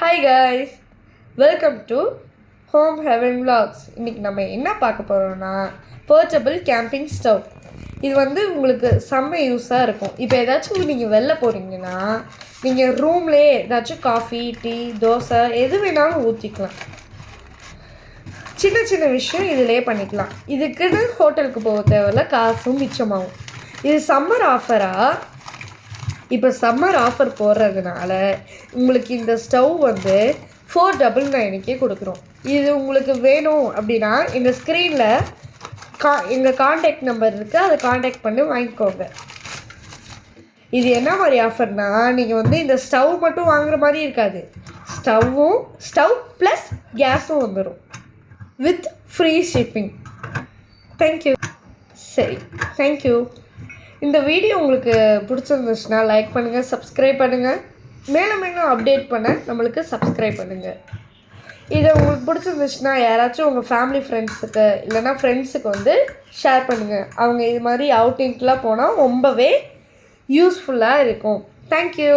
Hi guys, welcome to home heaven vlogs. இன்றைக்கி நம்ம என்ன பார்க்க போகிறோம்னா போர்ட்டபிள் கேம்பிங் ஸ்டவ். இது உங்களுக்கு செம்ம யூஸாக இருக்கும். இப்போ ஏதாச்சும் நீங்கள் வெளில போகிறீங்கன்னா நீங்கள் ரூம்லேயே ஏதாச்சும் காஃபி, டீ, தோசை எது வேணாலும் ஊற்றிக்கலாம். சின்ன சின்ன விஷயம் இதிலே பண்ணிக்கலாம். இதுக்குன்னு ஹோட்டலுக்கு போக தேவையில்ல, காசும் மிச்சமாகும். இது சம்மர் ஆஃபராக இப்போ சம்மர் ஆஃபர் போடுறதுனால உங்களுக்கு இந்த ஸ்டவ் $499 கொடுக்குறோம். இது உங்களுக்கு வேணும் அப்படின்னா இந்த ஸ்க்ரீனில் எங்கள் காண்டாக்ட் நம்பர் இருக்குது, அதை காண்டாக்ட் பண்ணி வாங்கிக்கோங்க. இது என்ன மாதிரி ஆஃபர்னால் நீங்கள் இந்த ஸ்டவ் மட்டும் வாங்குகிற மாதிரி இருக்காது. ஸ்டவ் ப்ளஸ் கேஸும் வந்துடும் வித் ஃப்ரீ ஷிப்பிங். தேங்க்யூ. சரி, தேங்க்யூ. இந்த வீடியோ உங்களுக்கு பிடிச்சிருந்துச்சுன்னா லைக் பண்ணுங்கள், சப்ஸ்கிரைப் பண்ணுங்கள். மேலும் அப்டேட் பண்ண நம்மளுக்கு சப்ஸ்கிரைப் பண்ணுங்கள். இதை உங்களுக்கு பிடிச்சிருந்துச்சுன்னா யாராச்சும் உங்கள் ஃபேமிலி ஃப்ரெண்ட்ஸுக்கு இல்லைனா ஃப்ரெண்ட்ஸுக்கு ஷேர் பண்ணுங்கள். அவங்க இது மாதிரி அவுட்டிங்க்கெலாம் போனால் ரொம்பவே யூஸ்ஃபுல்லாக இருக்கும். தேங்க்யூ.